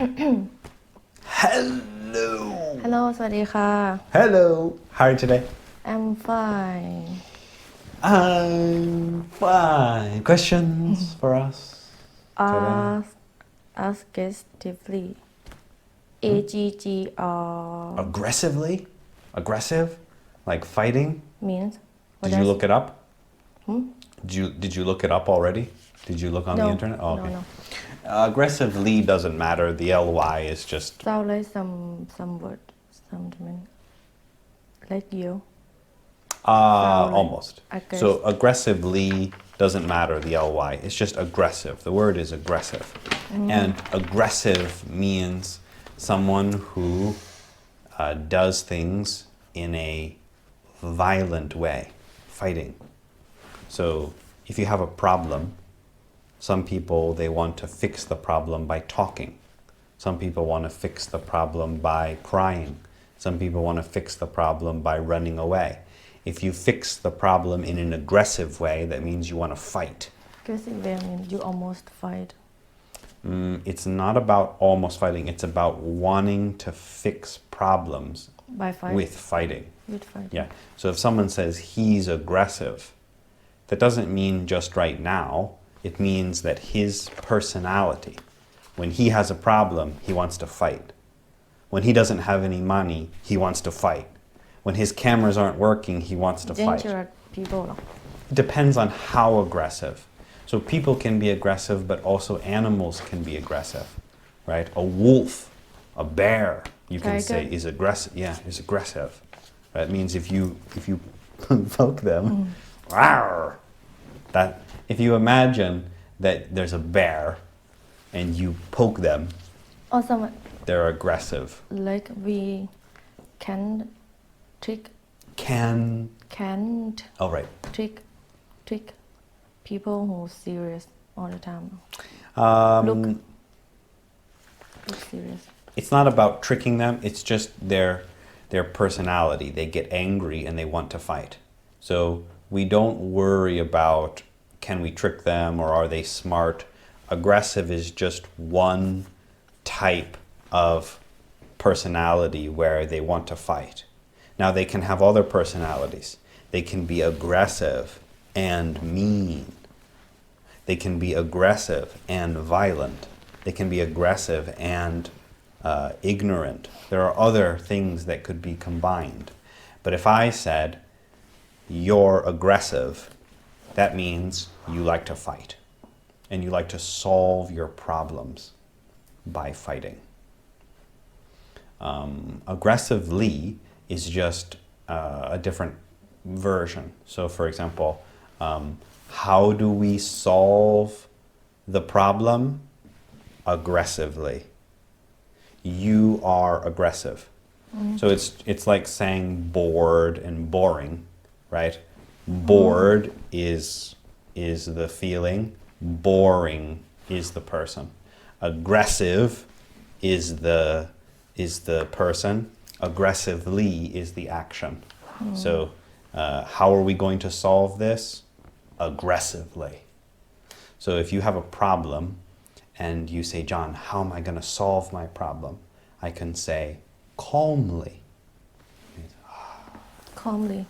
Hello. Hello สวัสดีค่ะ Hello. How are you today? I'm fine I'm fine. Questions for us today? Ask aggressively Aggressively? Aggressive? Like fighting? means Did you look it up? Did you look it up already? Did you look on the internet? Oh, okay. No. Aggressively doesn't matter. The ly is just Sound like some word something like you Sound like almost. So aggressively doesn't matter. The ly. It's just aggressive. The word is aggressive, and aggressive means someone who does things in a violent way, fighting. So if you have a problem, some people, they want to fix the problem by talking. Some people want to fix the problem by crying. Some people want to fix the problem by running away. If you fix the problem in an aggressive way, that means you want to fight. aggressive way means you almost fight It's not about almost fighting. It's about wanting to fix problems by fight with fighting. with fight Yeah. So if someone says he's aggressive, that doesn't mean just right now. It means that his personality, when he has a problem, he wants to fight. When he doesn't have any money, he wants to fight. When his cameras aren't working, he wants to fight. dangerous people หรอ It depends on how aggressive. So people can be aggressive, but also animals can be aggressive, right? A wolf, a bear, you can say Tiger. is aggressive. Yeah, is aggressive. That means if you poke them, rawr, that if you imagine that there's a bear and you poke them, or some they're aggressive. like we can trick can't Oh, right. trick people who serious all the time look serious It's not about tricking them. It's just their personality. They get angry and they want to fight. So we don't worry about can we trick them or are they smart. Aggressive is just one type of personality where they want to fight. Now they can have other personalities. They can be aggressive and mean. They can be aggressive and violent. They can be aggressive and ignorant. There are other things that could be combined. But if I said, you're aggressive, that means you like to fight. And you like to solve your problems by fighting. Aggressively is just a different version. So for example, how do we solve the problem? Aggressively. You are aggressive. So it's like saying bored and boring, right? Bored is the feeling, boring is the person. Aggressive is the person, aggressively is the action. So how are we going to solve this? Aggressively. So if you have a problem and you say, John, how am I going to solve my problem? I can say, calmly. calmly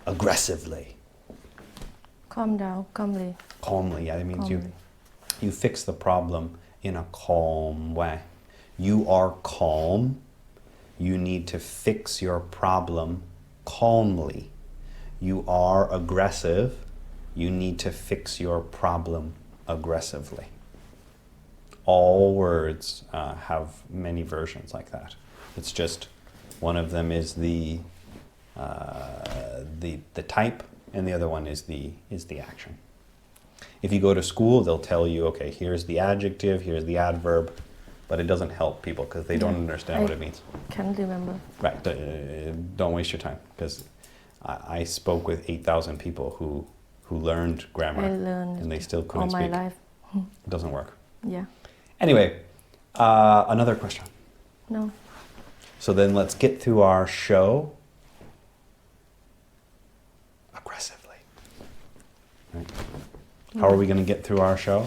Aggressively. calm down calmly Calmly, yeah, that means Calmly. you fix the problem in a calm way. You are calm. You need to fix your problem calmly. You are aggressive. You need to fix your problem aggressively. All words have many versions like that. It's just one of them is the type, and the other one is the action. If you go to school, they'll tell you, okay, here's the adjective, here's the adverb, but it doesn't help people because they don't understand what it means. can't remember Right. Don't waste your time because I spoke with 8,000 people who learned grammar I learned and they still all couldn't my speak. life It doesn't work. yeah Anyway, another question. no So then let's get through our show aggressively. Right? How are we going to get through our show?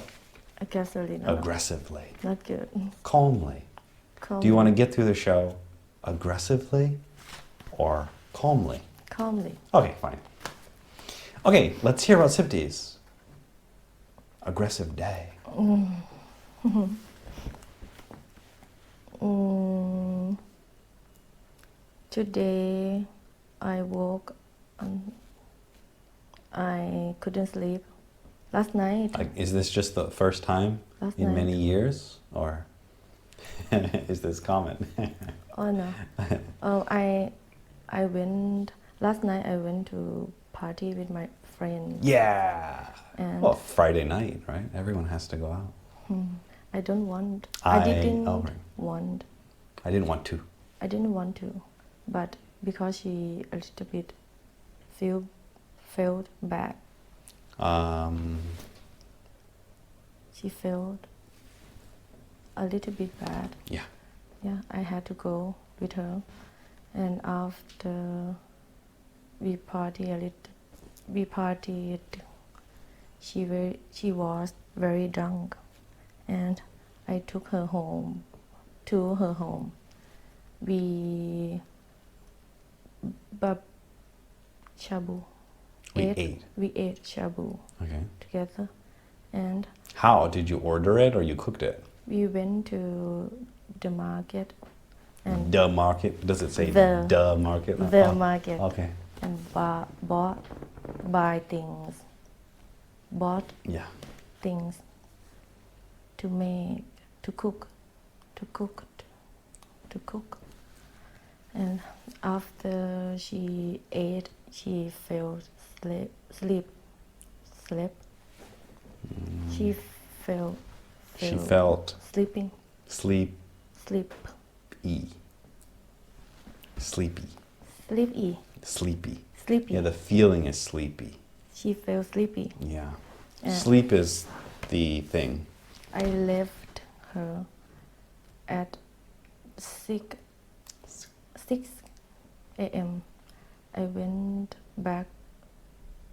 aggressively no Aggressively. not good Calmly. Do you want to get through the show aggressively or calmly? Calmly. Okay, fine. Okay, let's hear about Sipti's aggressive day. Today I woke I couldn't sleep. Last night. Is this just the first time Last in night. many years, or is this common? Oh no. I went last night. I went to party with my friend. Yeah. And Well, Friday night, right? Everyone has to go out. I don't want. I didn't right. want. I didn't want to. I didn't want to, but because she a little bit felt bad. She felt a little bit bad. Yeah. Yeah, I had to go with her, and after we partied. She was very drunk, and I took her to her home. We shabu. We ate shabu Okay. together, and How? Did you order it or you cooked it? we went to the market and The market? Does it say the market? the Oh, market Okay. and bought Yeah. things to make to cook. And after she ate, she fell sleep. She fell She felt sleepy. sleepy. Sleepy. Sleepy. Yeah, the feeling is sleepy. She felt sleepy. Yeah. Yeah. Sleep is the thing. I left her at 6 a.m. I went back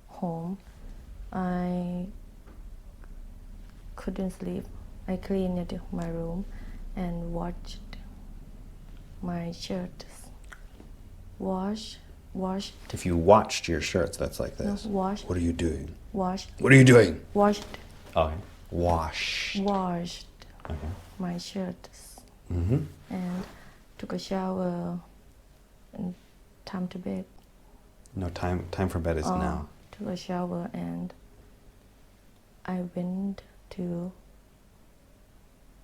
home. I couldn't sleep. I cleaned my room and washed my shirts. Washed. If you watched your shirts, that's like this. No, washed. What are you doing? Washed. What are you doing? Washed. Okay. Washed. Okay. My shirts Mm-hmm. and took a shower and time to bed. No, time for bed is now. Took a shower and I went to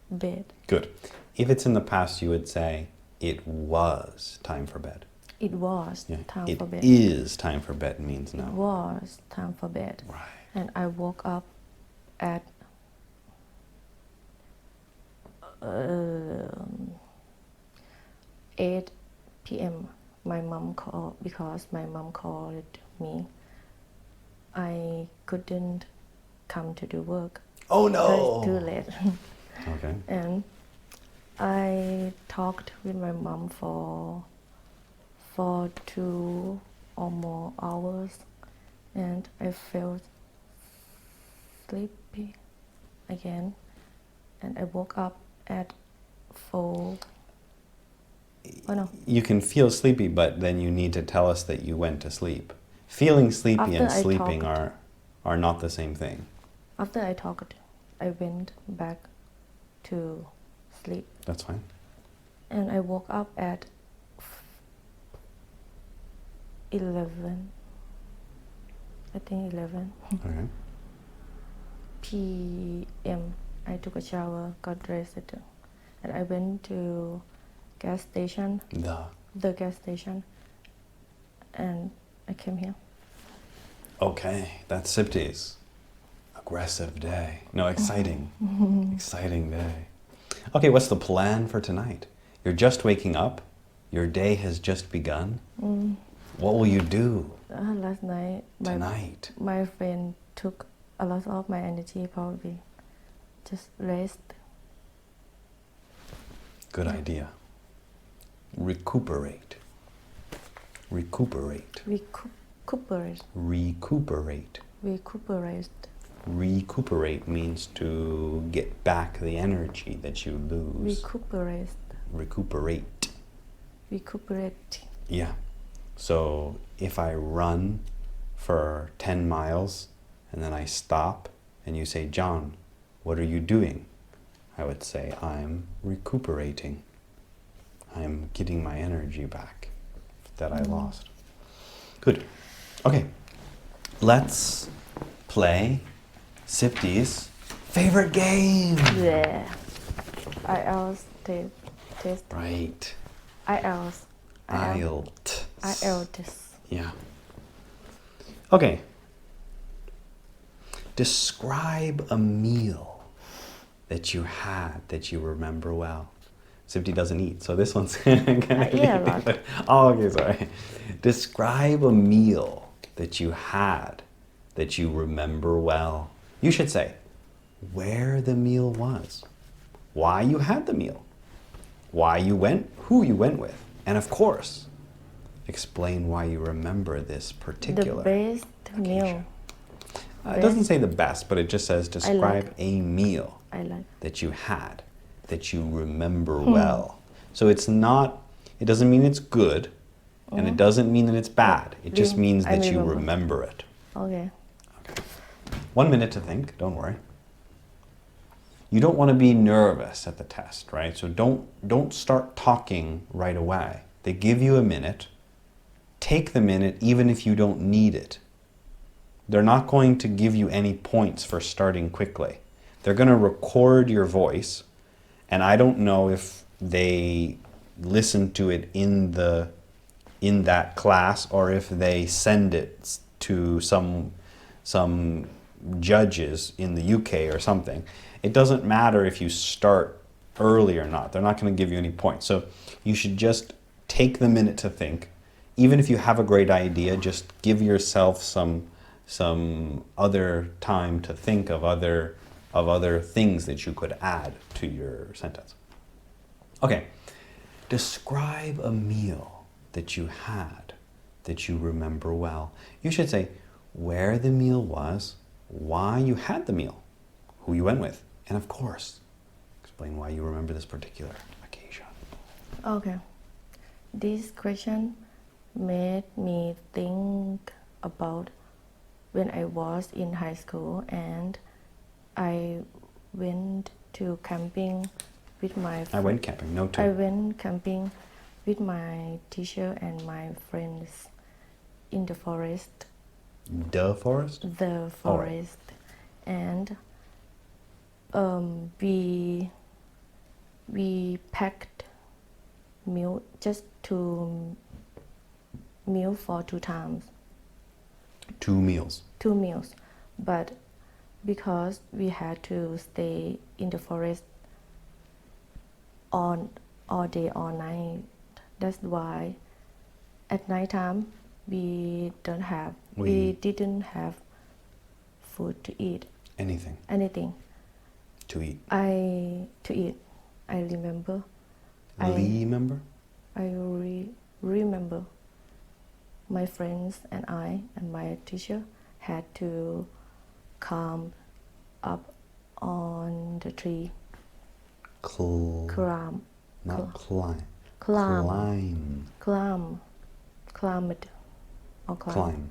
bed. Good. If it's in the past, you would say, it was time for bed. It was Yeah. time It for bed. is time for bed means It now. was time for bed. Right. And I woke up at 8 p.m. My mom called because my mom called me. I couldn't come to do work. Oh because it's no! too late. Okay. And I talked with my mom for 2 or more hours, and I felt sleepy again, and I woke up at 4. Oh no. You can feel sleepy, but then you need to tell us that you went to sleep. Feeling sleepy and After I sleeping talked. are not the same thing. After I talked, I went back to sleep, That's fine. and I woke up at 11. I think 11 Okay. p.m. I took a shower, got dressed, and I went to gas station, the gas station, and I came here. Okay, that's Sipti's aggressive day. No, exciting. Exciting day. Okay, what's the plan for tonight? You're just waking up. Your day has just begun. What will you do Last night, tonight? my friend took a lot of my energy, probably. Just rest. Good idea. Recuperate. Recuperate. Recuperate. Recuperate. Recuperate. Recuperate means to get back the energy that you lose. Recuperate. recuperate. Yeah. So if I run for 10 miles and then I stop and you say, John, what are you doing? I would say, I'm recuperating. I'm getting my energy back that I lost. Good. Okay. Let's play Sipti's favorite game. Yeah. IELTS test. Right. IELTS. IELTS. Yeah. Okay. Describe a meal that you had that you remember well. Sipti doesn't eat, so this one's gonna I eat a lot. Oh, okay, sorry. Describe a meal that you had that you remember well. You should say where the meal was, why you had the meal, why you went, who you went with, and of course, explain why you remember this particular The best meal. It doesn't say the best, but it just says describe a meal I like. that you had, that you remember well. So it's not, it doesn't mean it's good, and it doesn't mean that it's bad. It just means I that you remember. remember it. Okay. 1 minute to think, don't worry. You don't want to be nervous at the test, right? So don't start talking right away. They give you a minute. Take the minute even if you don't need it. They're not going to give you any points for starting quickly. They're going to record your voice, and I don't know if they listen to it in that class or if they send it to some judges in the UK or something. It doesn't matter if you start early or not. They're not going to give you any points. So you should just take the minute to think. Even if you have a great idea, just give yourself some other time to think of other things that you could add to your sentence. Okay. Describe a meal that you had that you remember well. You should say where the meal was, why you had the meal, who you went with, and of course, explain why you remember this particular occasion. Okay. This question made me think about when I was in high school and I went to camping with my I went camping, no two. I went camping with my teacher and my friends in the forest. The forest? The forest. And we packed meal, just two meal for 2 times. 2 meals. 2 meals. But because we had to stay in the forest all day, all night, that's why at night time we didn't have food to eat. Anything. To eat. I remember. Remember? I remember my friends and I and my teacher had to climb up on the tree. Climb. Not climb. Climb it. Or climb.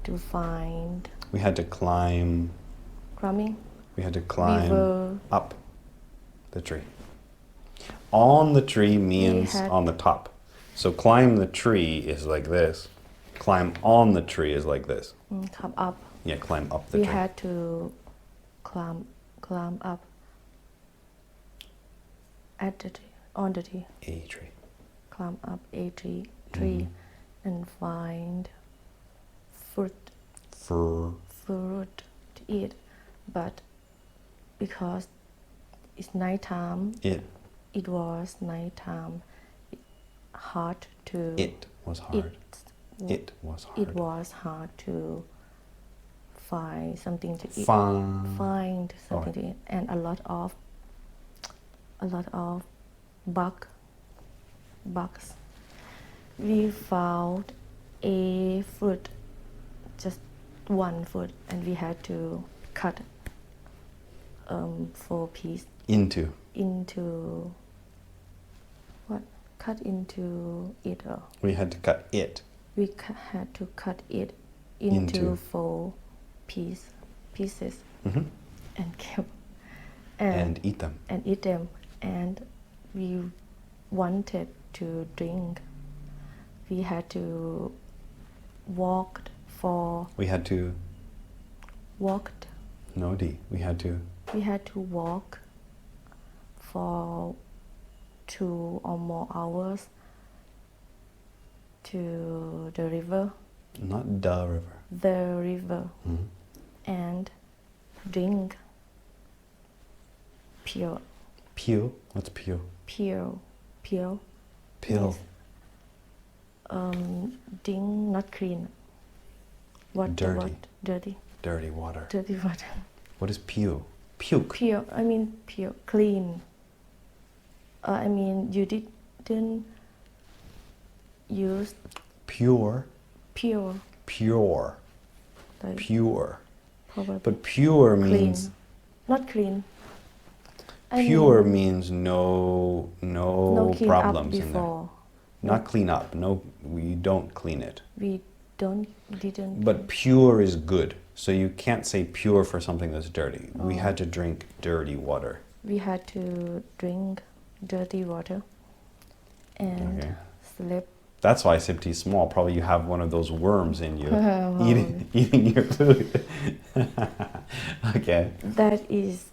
To find. We had to climb. Climbing. We had to climb We up the tree. On the tree means on the top. So climb the tree is like this. Climb on the tree is like this. Climb up. Yeah, climb up the We tree. had to climb up at the tree, on the tree. A tree. Climb up a tree and find fruit to eat. But because it's nighttime, it was nighttime. Hard to. It was hard. It was hard to find something to eat. Find something to eat, and a lot of bugs. We found a fruit, just one fruit, and we had to cut 4 pieces into What? Cut into it. We had to cut it. We had to cut it into Into. 4 pieces Mhm. and keep And eat them. and eat them. And we wanted to drink. We had to walked We had to. No, D. We had to walk for 2 or more hours to the river, not the river. Mhm. And drink pure. What's pure? Pill. Pill. Yes. Drink not clean. What? Dirty. Dirty. Dirty water. Dirty water. What is puke? Puke. Pure. I mean pure. Clean. I mean you didn't use Pure. pure. Like Pure. probably But pure clean. means. Not clean. I Pure mean, means no no clean problems up in there. before. Not clean up. No, we don't clean it. We didn't. But pure is good. So you can't say pure for something that's dirty. We Oh. had to drink dirty water. We had to drink dirty water and Okay. sleep. That's why Sipti is small. Probably you have one of those worms in you Wow. eating your food. Okay. That is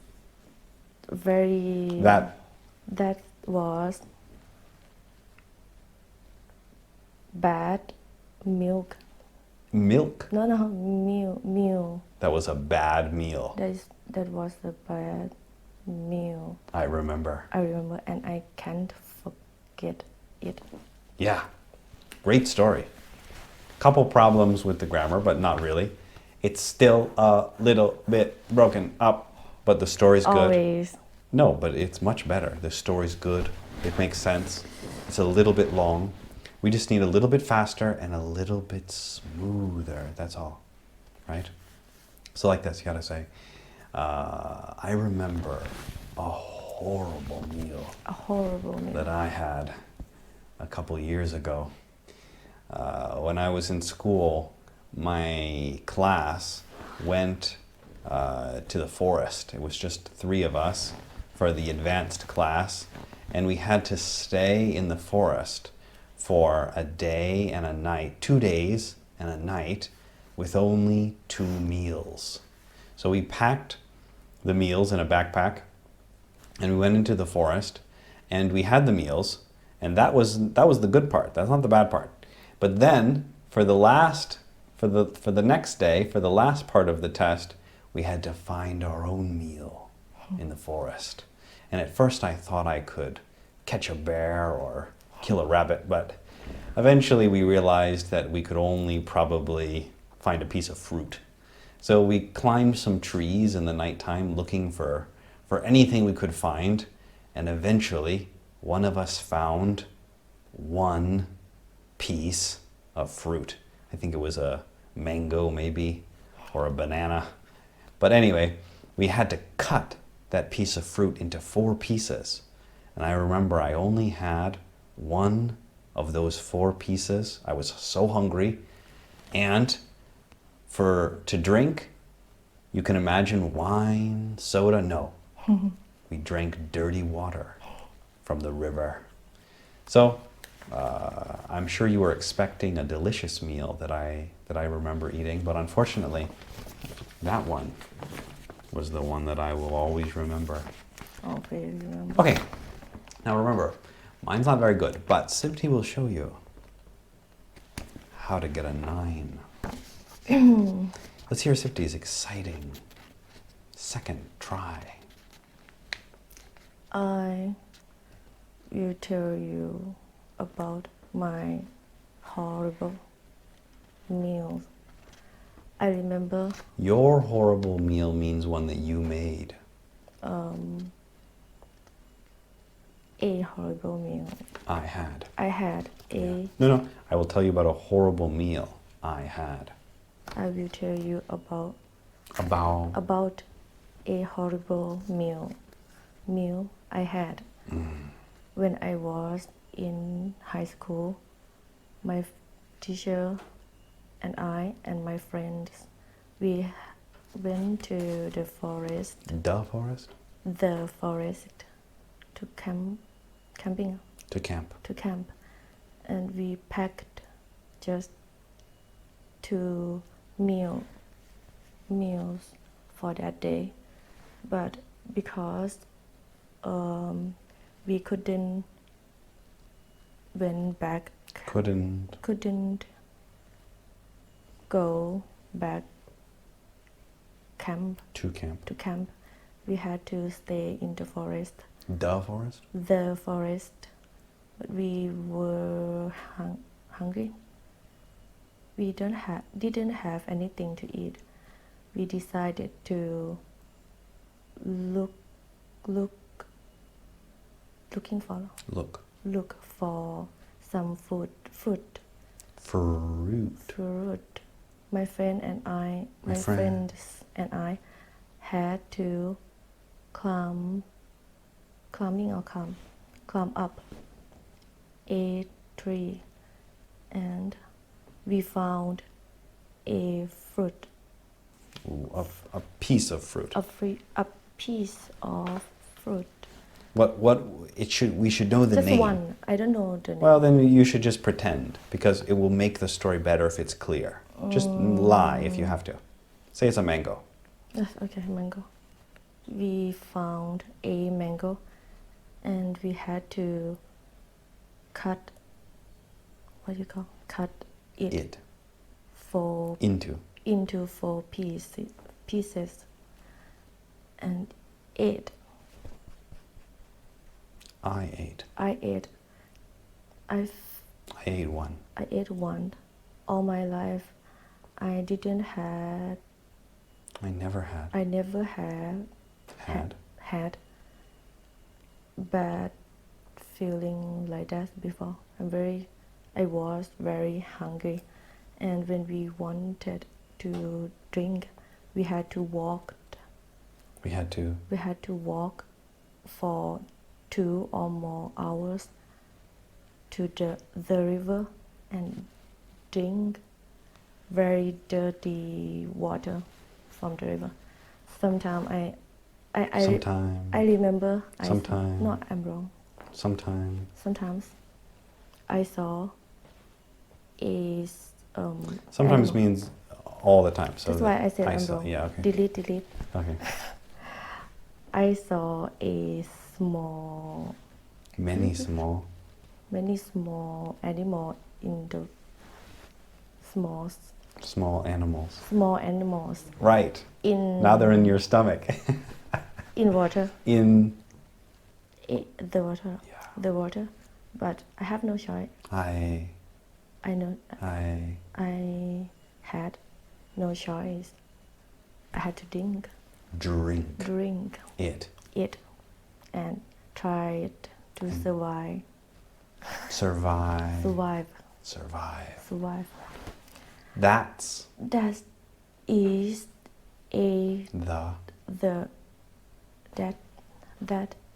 very. That was bad milk. Milk. No, meal. That was a bad meal. That was a bad meal. I remember. I remember, and I can't forget it. Yeah. Great story. Couple problems with the grammar, but not really. It's still a little bit broken up, but the story's good. Always. No, but it's much better. The story's good. It makes sense. It's a little bit long. We just need a little bit faster and a little bit smoother. That's all. Right? So like this, you gotta say, I remember a horrible meal A horrible meal. that I had a couple years ago. When I was in school, my class went to the forest. It was just 3 of us for the advanced class, and we had to stay in the forest for a day and a night, 2 days and a night, with only 2 meals. So we packed the meals in a backpack, and we went into the forest, and we had the meals, and that was the good part. That's not the bad part. But then, for the next day, for the last part of the test, we had to find our own meal in the forest. And at first I thought I could catch a bear or kill a rabbit, but eventually we realized that we could only probably find a piece of fruit. So we climbed some trees in the nighttime looking for anything we could find, and eventually one of us found one piece of fruit. I think it was a mango maybe, or a banana. But anyway, we had to cut that piece of fruit into 4 pieces. And I remember I only had one of those 4 pieces. I was so hungry. And to drink, you can imagine wine, soda, no. We drank dirty water from the river. So, I'm sure you were expecting a delicious meal that I remember eating, but unfortunately, that one was the one that I will always remember. Always remember. Okay, now remember, mine's not very good, but Sipti will show you how to get a 9. Let's hear Sipti's exciting second try. I will tell you about my horrible meals. I remember Your horrible meal means one that you made. a horrible meal. I had. I had a. No, I will tell you about a horrible meal I had. I will tell you about About a horrible meal I had when I was in high school, my teacher and I and my friends, we went to the forest. The forest? The forest to camping. To camp. To camp, and we packed just 2 meals for that day, but because we couldn't went back. Couldn't go back camp. To camp. We had to stay in the forest. The forest? The forest. But we were hungry. We didn't have anything to eat. We decided to look for some fruit. My friends and I had to climb up a tree, and we found a fruit. A piece of fruit. A piece of fruit. We should know the just name. Just one. I don't know the name. Well, then you should just pretend, because it will make the story better if it's clear. Just lie if you have to. Say it's a mango. Yes, okay, mango. We found a mango, and we had to cut it into 4 pieces and ate. I ate. I ate one. I ate one. All my life, I never had bad feeling like that before. I was very hungry, and when we wanted to drink, we had to walk. We had to walk for 2 or more hours to the river and drink very dirty water from the river. Sometimes I remember. Sometimes. No, I'm wrong. Sometimes I saw a sometimes animal. Means all the time. So that's why I said I'm wrong. Yeah, okay. Delete. Okay. I saw many small animals in the small animals. Right. Now they're in your stomach. In water. In the water. Yeah. The water. But I have no choice. I had no choice. I had to drink. It. And tried to survive. That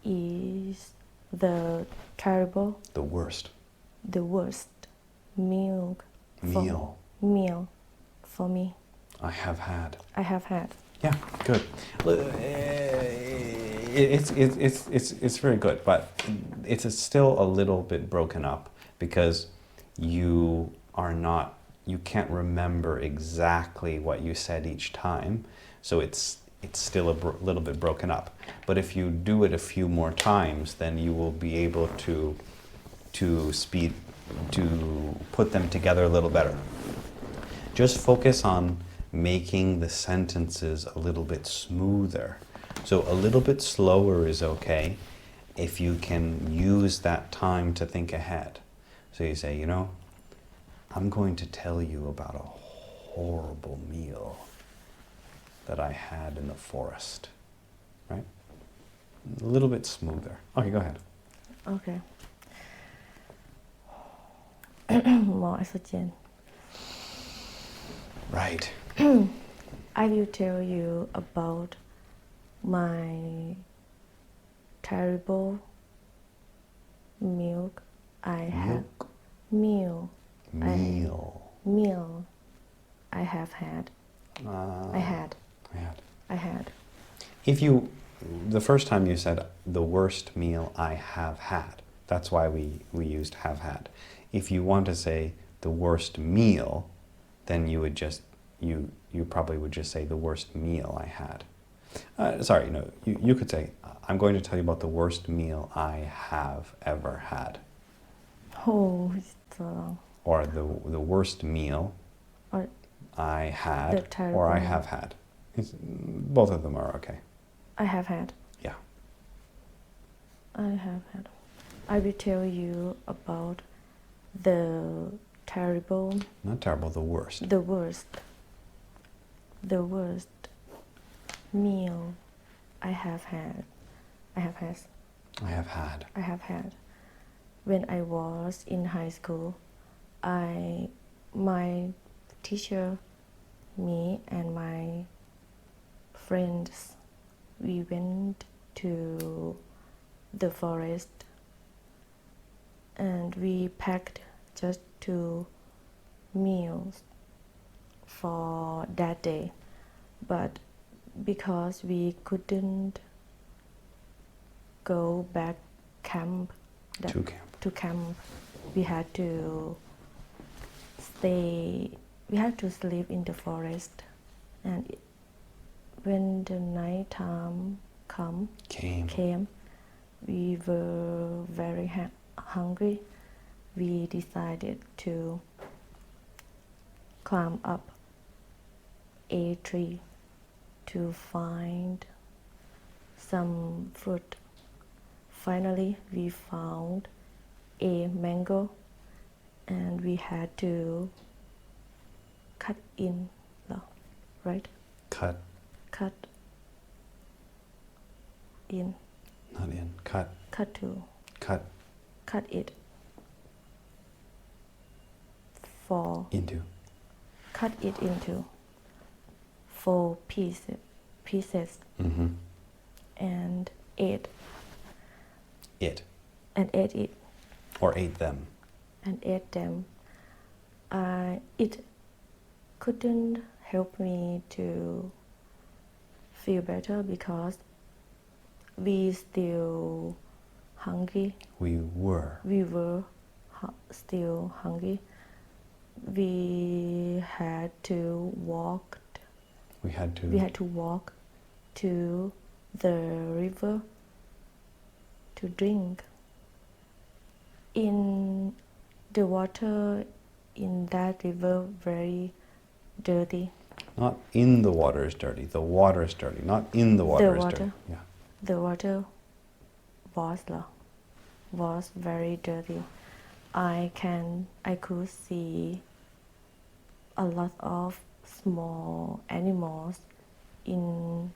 is the terrible. The worst. Meal for me. I have had. Yeah, good. It's very good, but it's still a little bit broken up because you can't remember exactly what you said each time, so it's still a little bit broken up. But if you do it a few more times, then you will be able to put them together a little better. Just focus on making the sentences a little bit smoother. So a little bit slower is okay if you can use that time to think ahead. So you say, I'm going to tell you about a horrible meal that I had in the forest. Right? A little bit smoother. Okay, go ahead. Okay. More oxygen. Right. I will tell you about my terrible meal I have Milk. meal. Meal. Meal. I have had. I had. I had. I had. If you, the first time you said the worst meal I have had, that's why we used have had. If you want to say the worst meal, then you would just, you probably would just say the worst meal I had. Sorry, no, you could say, I'm going to tell you about the worst meal I have ever had. Oh, it's so long. Or the worst meal Or I had, the terrible or I meal. have had. Both of them are okay. I have had. Yeah. I have had. I will tell you about the terrible, Not terrible, the worst. the worst meal I have had. I have had. I have had. I have had. When I was in high school, my teacher, me and my friends, we went to the forest and we packed just 2 meals for that day. But because we couldn't go back camp, To camp. we had to sleep in the forest. And when the night time came, we were very hungry. We decided to climb up a tree to find some fruit. Finally, we found a mango and we had to cut in, right? Cut. Cut in. Not in. Cut. Cut to. Cut. Cut it. For. Into. Cut it into 4 pieces. Mm-hmm. And ate. It. And ate it. Or ate them. And ate them. It couldn't help me to feel better because we still hungry. We were. We were still hungry. We had to walk. We had to. We had to walk to the river to drink. In the water in that river very dirty. Not in the water is dirty. The water is dirty. Not in the water is dirty. Yeah. The water was very dirty. I could see a lot of small animals in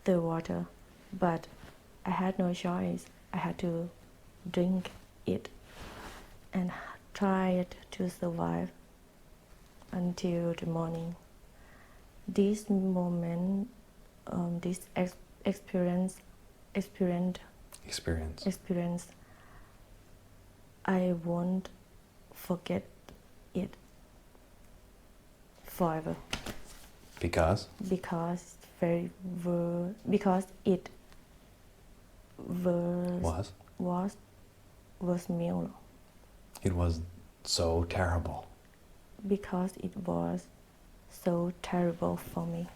the water, but I had no choice. I had to drink it and tried to survive until the morning. This moment, this experience, I won't forget it forever. Because? Because it was meal. It was so terrible. Because it was so terrible for me.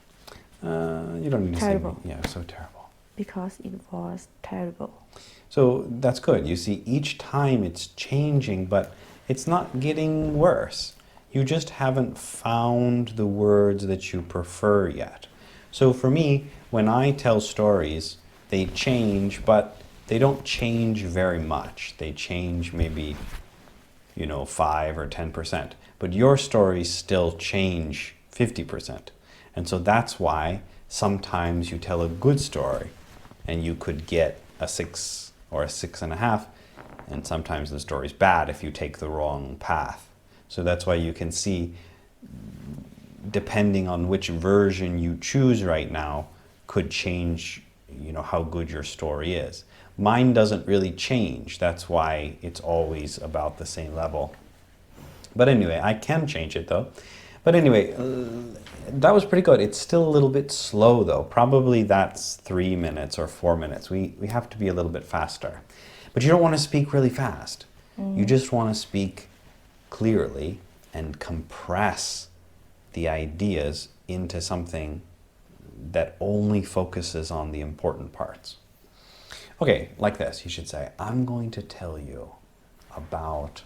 You don't need to Terrible. say, yeah, so terrible. Because it was terrible. So that's good. You see, each time it's changing, but it's not getting worse. You just haven't found the words that you prefer yet. So for me, when I tell stories, they change, but they don't change very much. They change maybe, 5 or 10%. But your stories still change 50%. And so that's why sometimes you tell a good story and you could get a 6 or a 6.5, and sometimes the story's bad if you take the wrong path. So that's why you can see, depending on which version you choose right now, could change, how good your story is. Mine doesn't really change. That's why it's always about the same level. But anyway, I can change it though. But anyway, that was pretty good. It's still a little bit slow though. Probably that's 3 minutes or 4 minutes. We have to be a little bit faster. But you don't want to speak really fast. You just want to speak clearly and compress the ideas into something that only focuses on the important parts. Okay, like this. You should say, I'm going to tell you about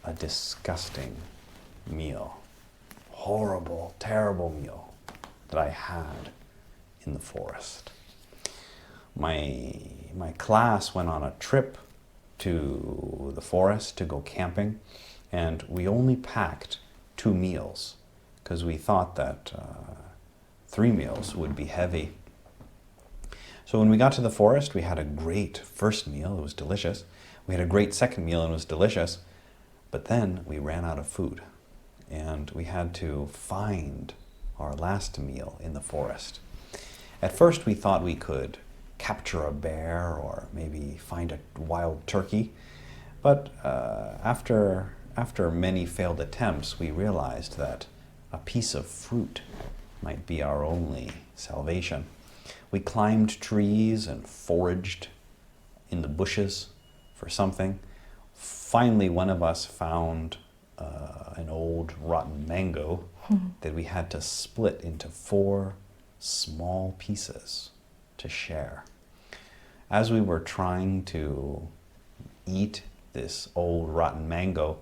a disgusting meal. Horrible, terrible meal that I had in the forest. My class went on a trip to the forest to go camping, and we only packed 2 meals because we thought that 3 meals would be heavy. So when we got to the forest, we had a great first meal. It was delicious. We had a great second meal and it was delicious. But then we ran out of food and we had to find our last meal in the forest. At first we thought we could capture a bear or maybe find a wild turkey. But after many failed attempts, we realized that a piece of fruit might be our only salvation. We climbed trees and foraged in the bushes for something. Finally, one of us found an old rotten mango that we had to split into 4 small pieces to share. As we were trying to eat this old rotten mango,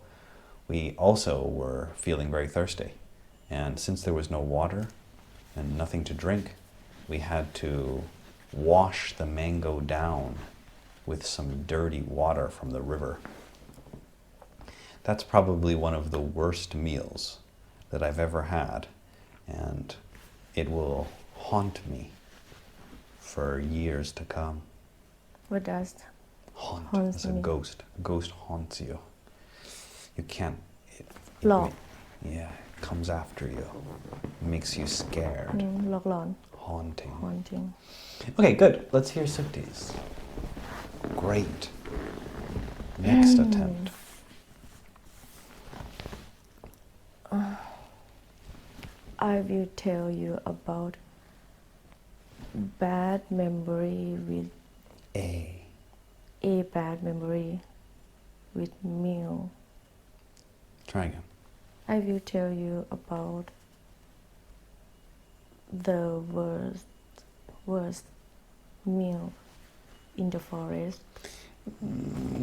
we also were feeling very thirsty. And since there was no water and nothing to drink, we had to wash the mango down with some dirty water from the river. That's probably one of the worst meals that I've ever had, and it will haunt me for years to come. What does Haunt. Haunts It's a me. ghost. A ghost haunts you. You can't... Hlock. Yeah, it comes after you. It makes you scared. หลอกหลอน Haunting. haunting Okay, good. Let's hear Sukti's. Great. Next attempt. I will tell you about bad memory with a bad memory with meal. Try again. I will tell you about the worst meal in the forest.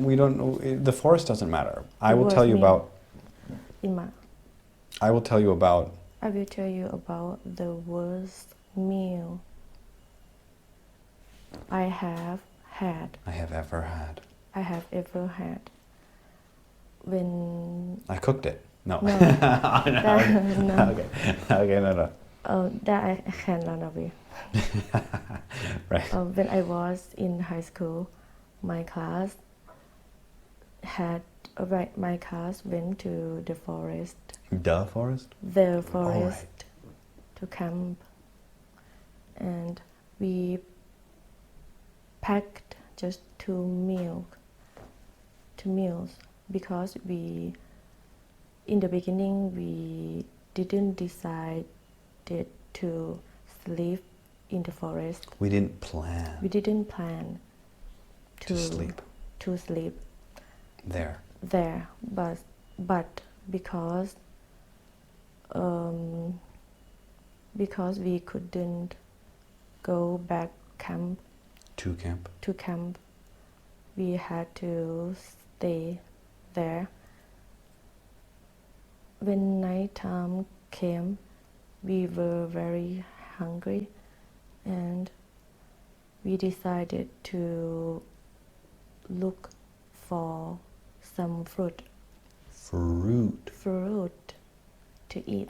We don't know. The forest doesn't matter. I will worst tell you meal. about... In my, I will tell you about... I will tell you about the worst meal I have had. I have ever had. I have ever had. When I cooked it. No. No. No. Okay. Okay, no. that I can run away. Right. When I was in high school, my class went to the forest. The forest? The forest right. to camp, and we packed just 2 meals because in the beginning we didn't decide to sleep in the forest. We didn't plan. We didn't plan To sleep. To sleep There. but because we couldn't go back To camp. we had to stay there. When night time came, we were very hungry and we decided to look for some fruit to eat.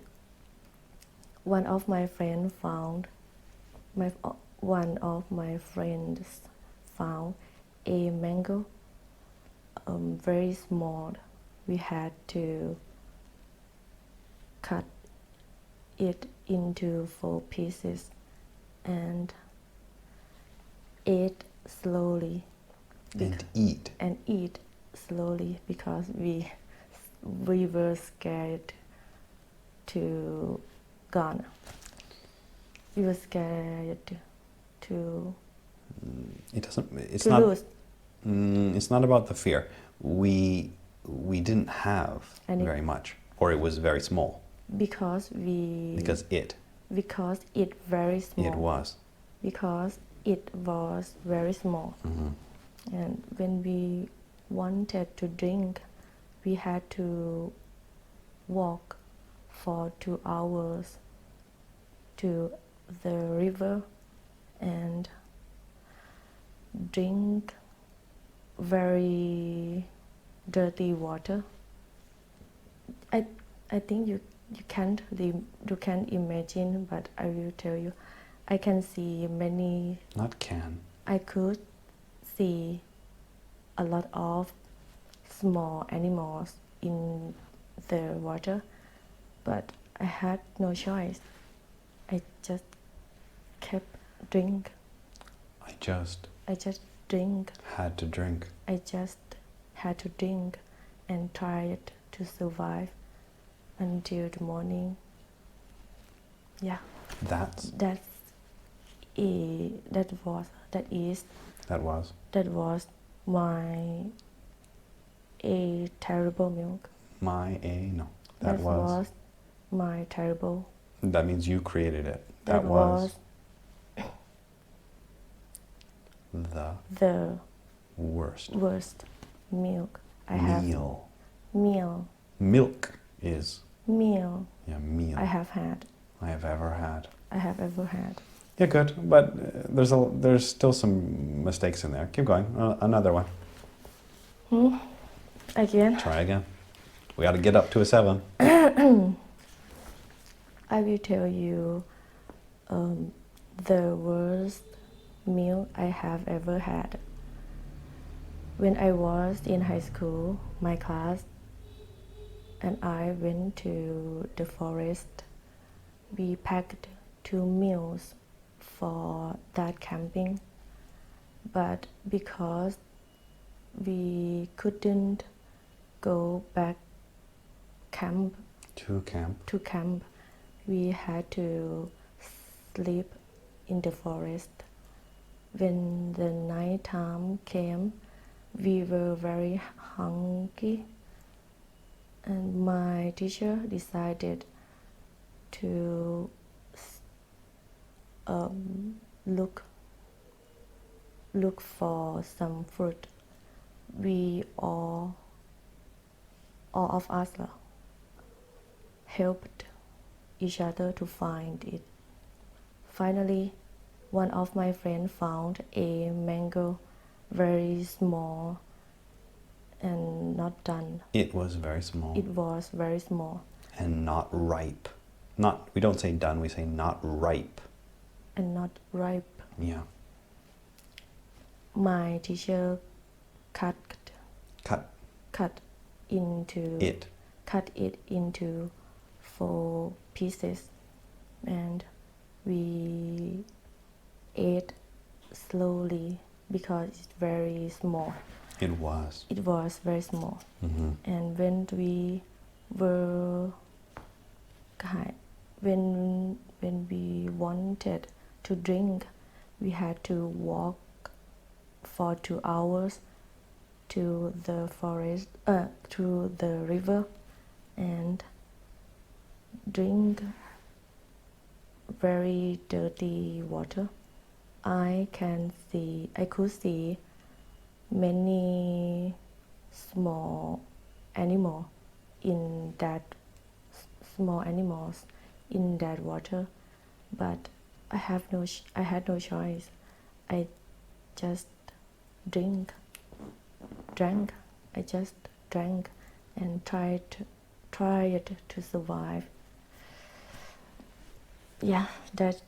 One of my friends found a mango, very small. We had to cut it into 4 pieces and ate slowly And eat. and eat slowly because we were scared to gone. We were scared to It doesn't. It's to not. lose. It's not about the fear. We didn't have And very much, or it was very small. Because Because it very small. it was. Because it was very small. And when we wanted to drink, we had to walk for 2 hours to the river and drink very dirty water. I think you can't imagine, but I will tell you. I can see many. Not can. I could see a lot of small animals in the water, but I had no choice. I just kept drink. I just drink. had to drink. I just had to drink and tried to survive until the morning. Yeah. That was my terrible milk. That was my terrible. That means you created it. That was the worst milk I meal. Meal. Milk is Meal. Yeah, meal. I have had. I have ever had. I have ever had. Yeah, good. But there's still some mistakes in there. Keep going. Another one. Again. Try again. We got to get up to a 7. I will tell you the worst meal I have ever had. When I was in high school, my class and I went to the forest. We packed 2 meals for that camping, but because we couldn't go back to camp, we had to sleep in the forest. When the night time came, we were very hungry, and my teacher decided to look for some fruit. We all of us helped each other to find it. Finally, one of my friends found a mango, very small and not done. It was very small. It was very small. And not ripe. We don't say done, we say not ripe. And not ripe. Yeah. My teacher cut it into 4 pieces, and we ate slowly because it's very small. It was very small. Mm-hmm. And when we were when we wanted to drink, we had to walk for 2 hours to the forest, to the river, and drink very dirty water. I could see many small animals in that water, but I had no choice. I just drank. I just drank and tried to survive. Yeah, that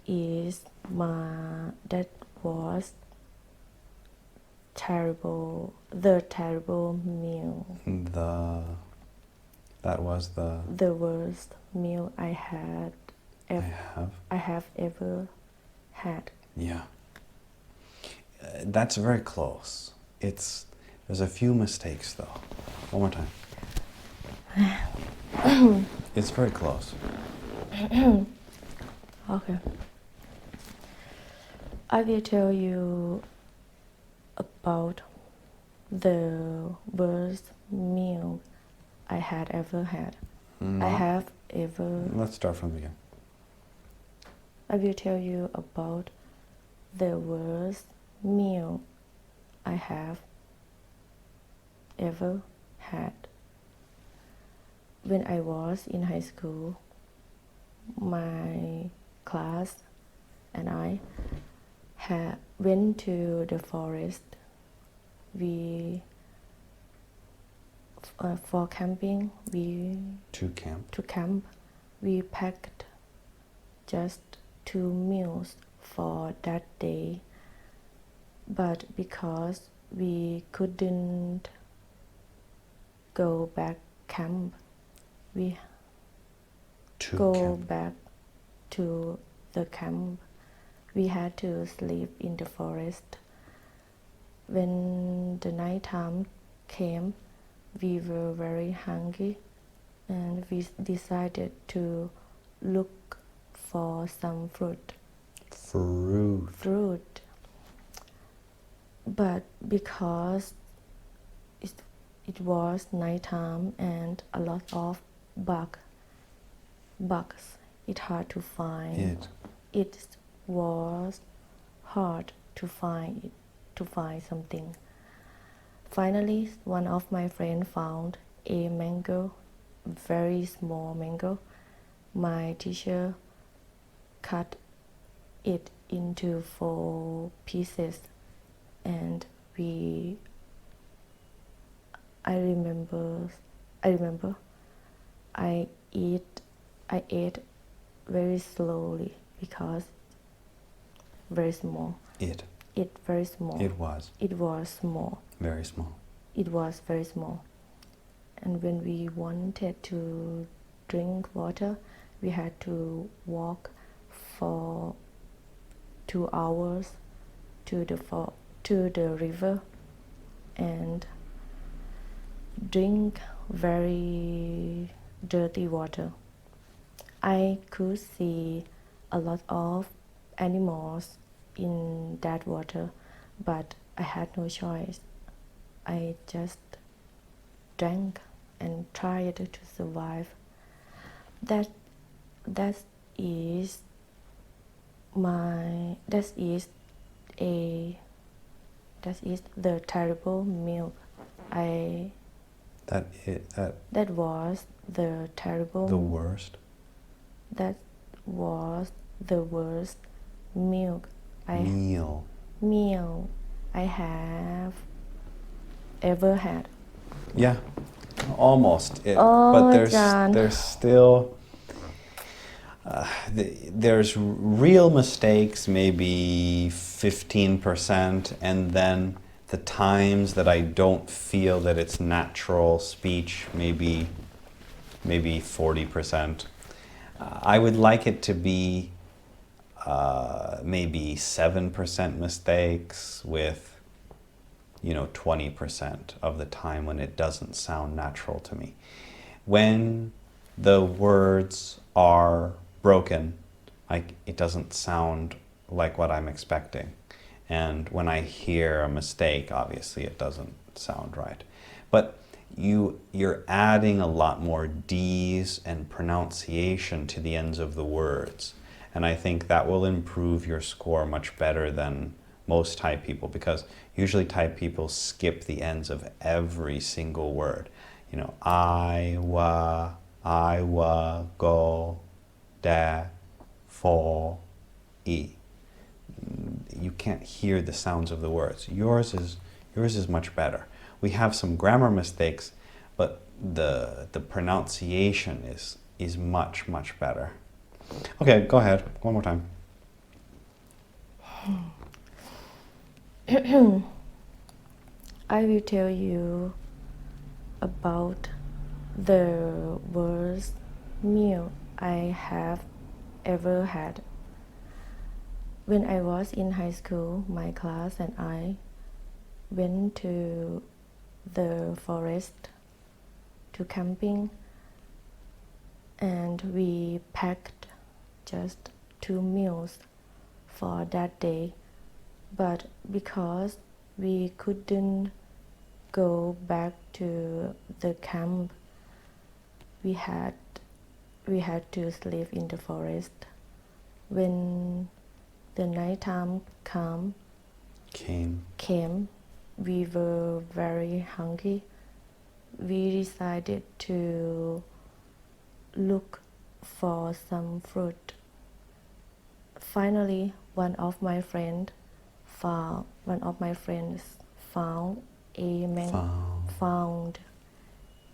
was terrible. The terrible meal. That was the worst meal I have ever had. Yeah. That's very close. there's a few mistakes though. One more time. It's very close. Okay. I will tell you about the worst meal I had ever had. I have ever. Let's start from the beginning. I will tell you about the worst meal I have ever had. When I was in high school, my class and I went to the forest. We for camping. To camp. We packed just 2 meals for that day, but because we couldn't go back camp, we back to the camp. We had to sleep in the forest. When the night time came, we were very hungry and we decided to look for some fruit. But because it was nighttime and a lot of bugs, it's hard to find. It was hard to find something. Finally, one of my friends found a mango, very small mango. My teacher cut it into 4 pieces, and I remember I ate very slowly because very small. It very small. It was. It was small. Very small. It was very small. And when we wanted to drink water, we had to walk for 2 hours to the river and drink very dirty water. I could see a lot of animals in that water, but I had no choice. I just drank and tried to survive. That is the terrible meal that was the terrible. The worst. That was the worst meal I have ever had. Yeah, almost. But there's still there's real mistakes, maybe 15%, and then the times that I don't feel that it's natural speech, maybe 40%. I would like it to be maybe 7% mistakes with 20% of the time when it doesn't sound natural to me. When the words are broken, it doesn't sound like what I'm expecting. And when I hear a mistake, obviously it doesn't sound right. But you're adding a lot more D's and pronunciation to the ends of the words. And I think that will improve your score much better than most Thai people, because usually Thai people skip the ends of every single word. I, wa, go, da, for, e. You can't hear the sounds of the words. Yours is much better. We have some grammar mistakes, but the pronunciation is much, much better. Okay, go ahead. One more time. I will tell you about the worst meal I have ever had. When I was in high school, my class and I went to the forest to camping, and we packed just 2 meals for that day. But because we couldn't go back to the camp, we had to sleep in the forest. When the nighttime came, we were very hungry. We decided to look for some fruit. Finally, one of my friends found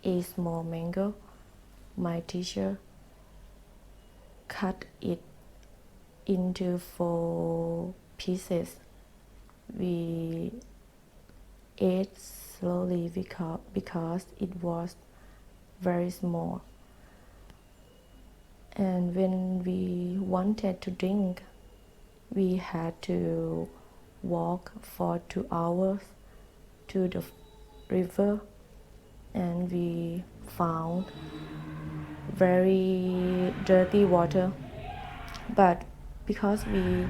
a small mango. My teacher cut it into 4 pieces. We ate slowly because it was very small. And when we wanted to drink, we had to walk for 2 hours to the river, and we found very dirty water. But because we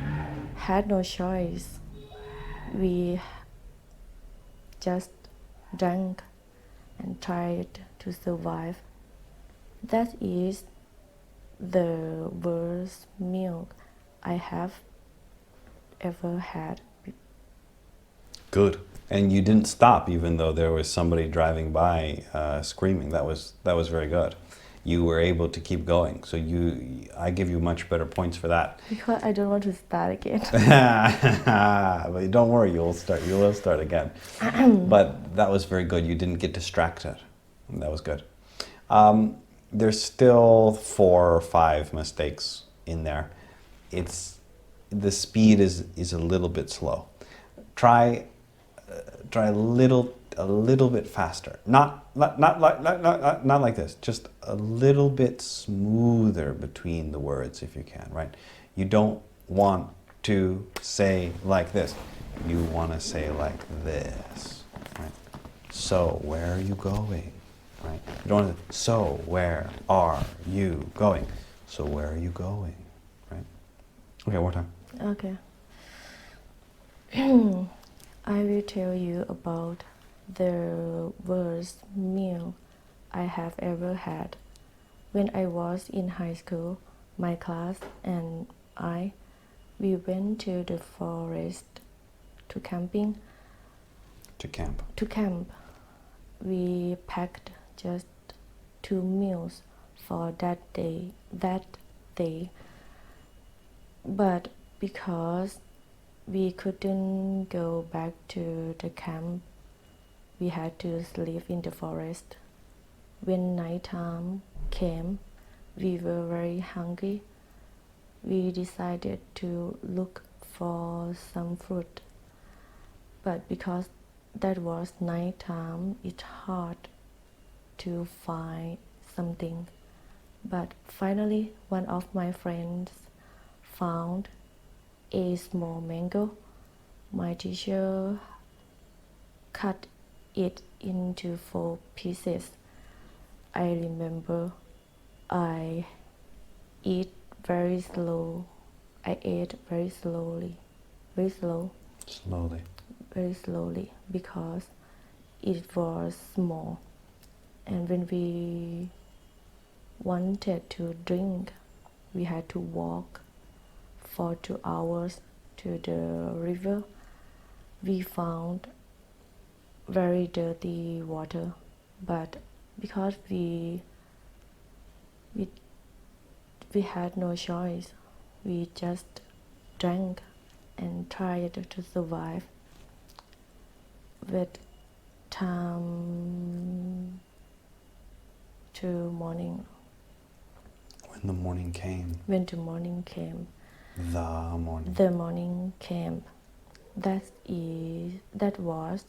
had no choice, we just drank and tried to survive. That is the worst meal I have ever had. Good. And you didn't stop even though there was somebody driving by screaming. That was very good. You were able to keep going. So I give you much better points for that. Because I don't want to start again. But don't worry, you will start again. But that was very good. You didn't get distracted. That was good. There's still 4 or 5 mistakes in there. The speed is a little bit slow. Try a little bit faster. Not like this. Just a little bit smoother between the words if you can, right? You don't want to say like this. You want to say like this, right? So, where are you going? Right? You don't want to, so where are you going? So where are you going? Right? Okay, one more time. Okay. I will tell you about the worst meal I have ever had. When I was in high school, my class and we went to the forest to camping. To camp. We packed just 2 meals for that day. But because we couldn't go back to the camp, we had to sleep in the forest. When nighttime came, we were very hungry. We decided to look for some fruit. But because that was nighttime, it's hard to find something. But finally, one of my friends found a small mango. My teacher cut it into 4 pieces. I remember I ate very slowly, because it was small. And when we wanted to drink, we had to walk for 2 hours to the river. We found very dirty water, but because we had no choice, we just drank and tried to survive. With time to morning. When the morning came. The morning came. That was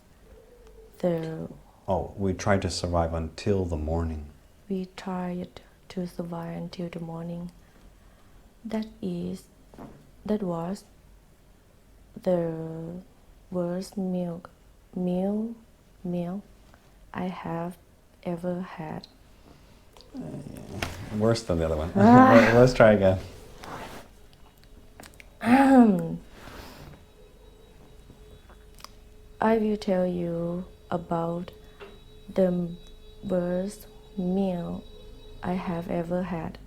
the. Oh, we tried to survive until the morning. We tried to survive until the morning. That was the worst meal meal I have ever had. Worse than the other one. Let's try again. I will tell you about the worst meal I have ever had.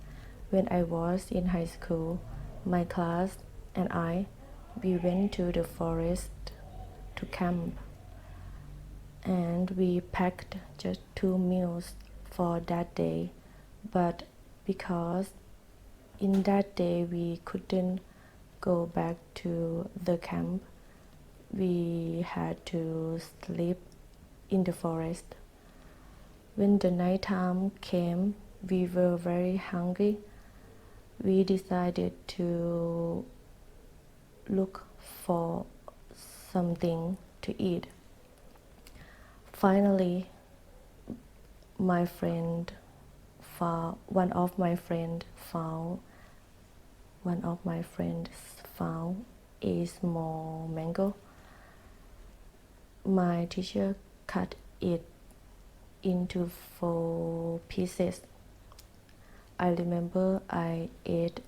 When I was in high school, my class and we went to the forest to camp, and we packed just 2 meals for that day. But because in that day we couldn't go back to the camp, we had to sleep in the forest. When the night time came, we were very hungry. We decided to look for something to eat. Finally, one of my friends found a small mango. My teacher cut it into 4 pieces. I remember I ate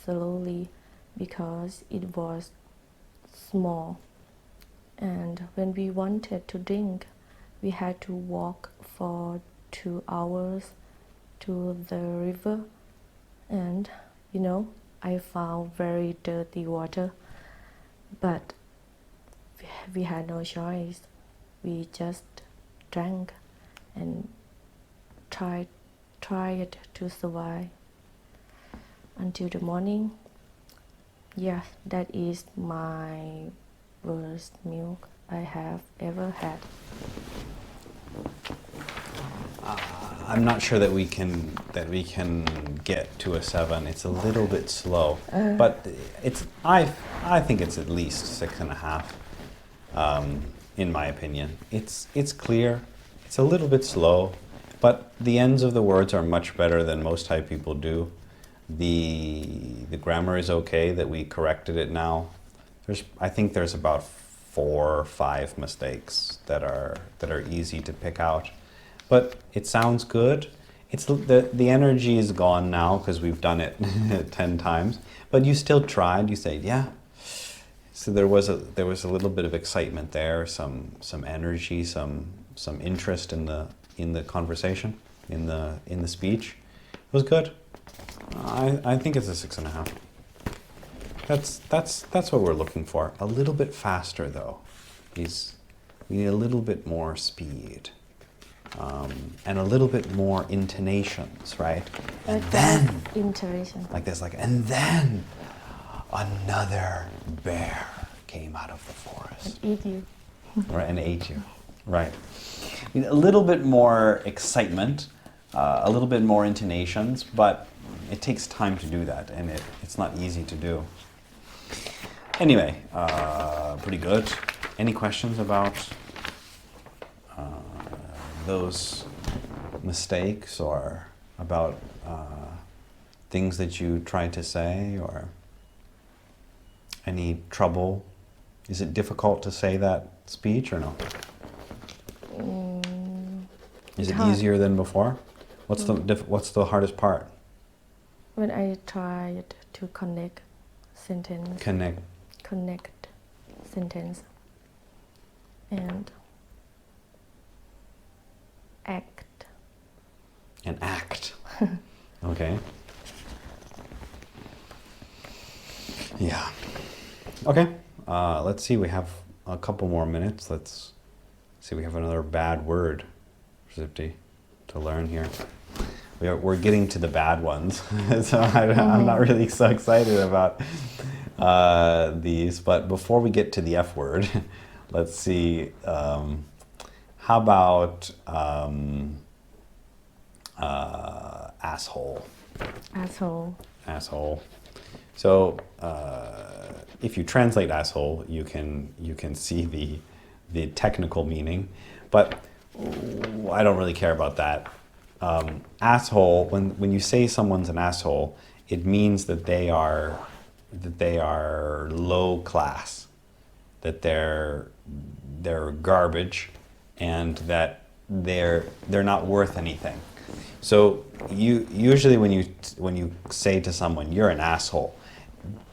slowly because it was small. And when we wanted to drink, we had to walk for 2 hours to the river. And I found very dirty water, but we had no choice. We just drank and tried to survive until the morning. Yes, that is my worst meal I have ever had. I'm not sure that we can get to a 7. It's a little bit slow, but I think it's at least 6.5. In my opinion, it's clear. It's a little bit slow, but the ends of the words are much better than most Thai people do. The grammar is okay that we corrected it now. I think there's about 4 or 5 mistakes that are easy to pick out. But it sounds good. It's the energy is gone now because we've done it 10 times. But you still tried. You said, yeah. So there was a little bit of excitement there, some energy, some interest in the conversation, in the speech. It was good. I think it's a 6.5. That's what we're looking for. A little bit faster though. We need a little bit more speed. And a little bit more intonations, right? And then intonation. Like this, and then another bear came out of the forest. And eat you. Right, and ate you. Right. A little bit more excitement, a little bit more intonations, but it takes time to do that, and it's not easy to do. Anyway, pretty good. Any questions about those mistakes or about things that you tried to say, or any trouble? Is it difficult to say that speech or no? Is it easier than before? What's the hardest part? When I tried to connect sentence. Connect sentence and act. And act. Okay. Yeah. Okay. Let's see. We have a couple more minutes. Let's see. We have another bad word, Zipti, to learn here. We're getting to the bad ones, so I'm not really so excited about these. But before we get to the F word, let's see. How about asshole? Asshole. So if you translate asshole, you can see the technical meaning, but I don't really care about that. Asshole, when you say someone's an asshole, it means that they are low class. that they're garbage and that they're not worth anything. So usually when you say to someone you're an asshole,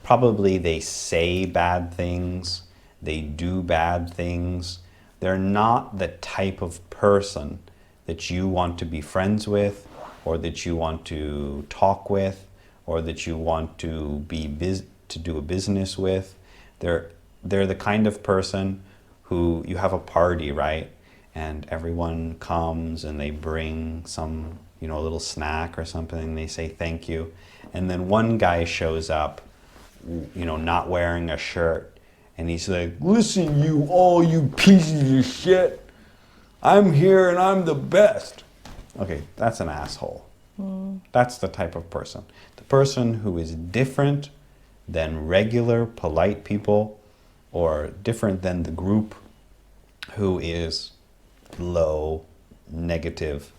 probably they say bad things, they do bad things. They're not the type of person that you want to be friends with, or that you want to talk with, or that you want to do a business with. They're the kind of person who you have a party, right? And everyone comes and they bring some, a little snack or something, and they say thank you. And then one guy shows up, not wearing a shirt, and he's like, listen, you all you pieces of shit, I'm here and I'm the best. Okay, that's an asshole. That's the type of person. The person who is different than regular polite people, or different than the group who is low, negative,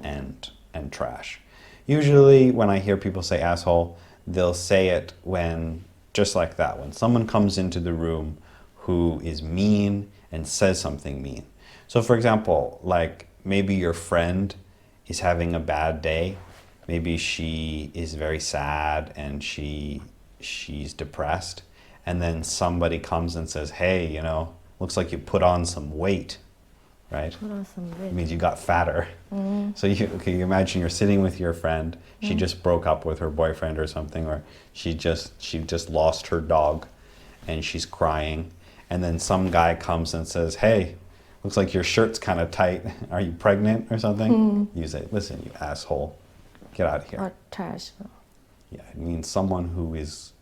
and trash. Usually when I hear people say asshole, they'll say it when, just like that, when someone comes into the room who is mean and says something mean. So for example, like maybe your friend is having a bad day. Maybe she is very sad and she's depressed. And then somebody comes and says, hey, looks like you put on some weight, right? Put on some weight. It means you got fatter. So you imagine you're sitting with your friend. She just broke up with her boyfriend or something, or she just lost her dog and she's crying. And then some guy comes and says, hey, looks like your shirt's kind of tight. Are you pregnant or something? You say, listen, you asshole, get out of here. Or trash. Yeah, it means someone who's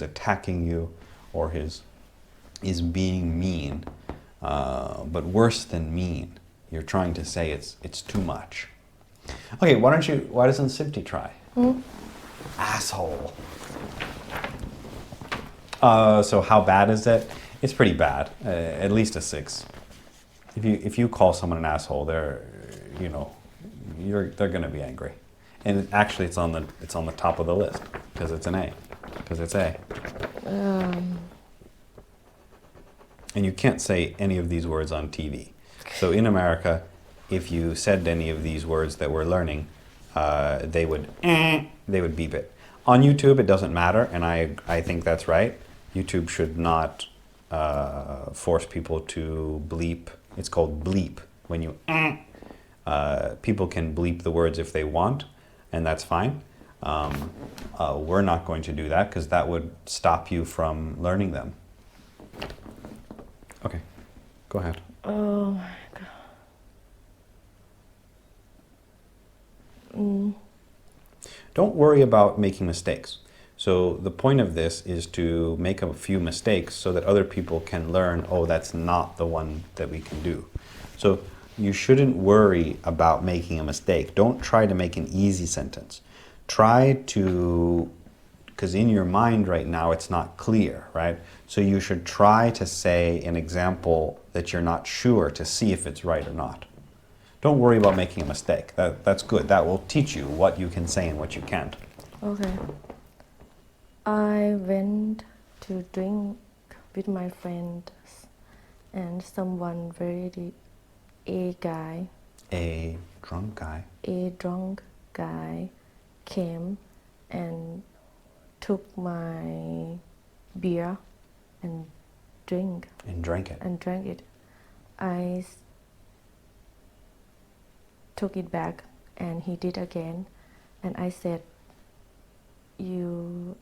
attacking you or is being mean, but worse than mean. You're trying to say it's too much. Okay, why doesn't Sipti try? Asshole. So how bad is it? It's pretty bad. At least a 6. If you call someone an asshole, they're gonna be angry. And actually, it's on the top of the list because it's an A. Because it's A. And you can't say any of these words on TV. So in America, if you said any of these words that we're learning, they would beep it. On YouTube, it doesn't matter, and I think that's right. YouTube should not force people to bleep. It's called bleep. When you people can bleep the words if they want, and that's fine. We're not going to do that because that would stop you from learning them. Okay, go ahead. Oh my God. Don't worry about making mistakes. So the point of this is to make a few mistakes so that other people can learn, oh, that's not the one that we can do. So you shouldn't worry about making a mistake. Don't try to make an easy sentence. Try to, because in your mind right now it's not clear, right? So you should try to say an example that you're not sure to see if it's right or not. Don't worry about making a mistake. That's good. That will teach you what you can say and what you can't. Okay. I went to drink with my friends and someone a drunk guy came and took my beer and drank it. I took it back and he did again, and I said, you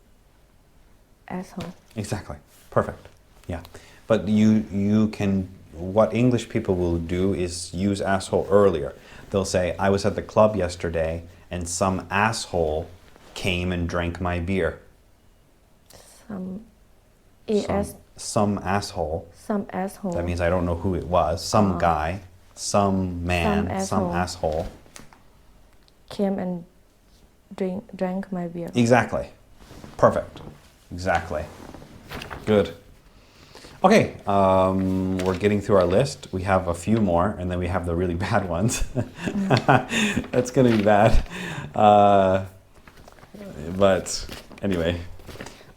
asshole. Exactly. Perfect. Yeah. But you can, what English people will do is use asshole earlier. They'll say, I was at the club yesterday and some asshole came and drank my beer. Some asshole. That means I don't know who it was. Some guy, some man, some asshole. Came and drank my beer. Exactly. Perfect. Exactly. Good. Okay, we're getting through our list. We have a few more, and then we have the really bad ones. That's going to be bad. But anyway.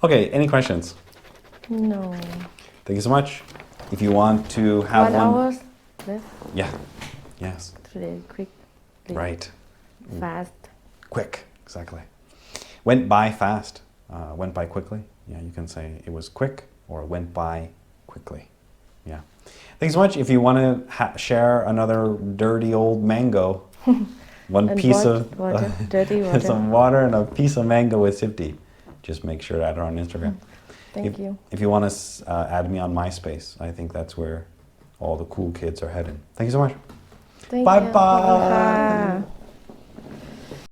Okay, any questions? No. Thank you so much. If you want to have 1 hour left yeah, yes, today. Quick, right, fast. quick, exactly. Went by fast, went by quickly. Yeah, you can say it was quick or went by quickly. Yeah. Thanks so much. If you want to share another dirty old mango, one And piece water, dirty water. some water and a piece of mango with Sifty, just make sure to add her on Instagram. Thank you. If you want to add me on MySpace, I think that's where all the cool kids are heading. Thank you so much. Thank Bye you. bye. ขอบคุณค่ะ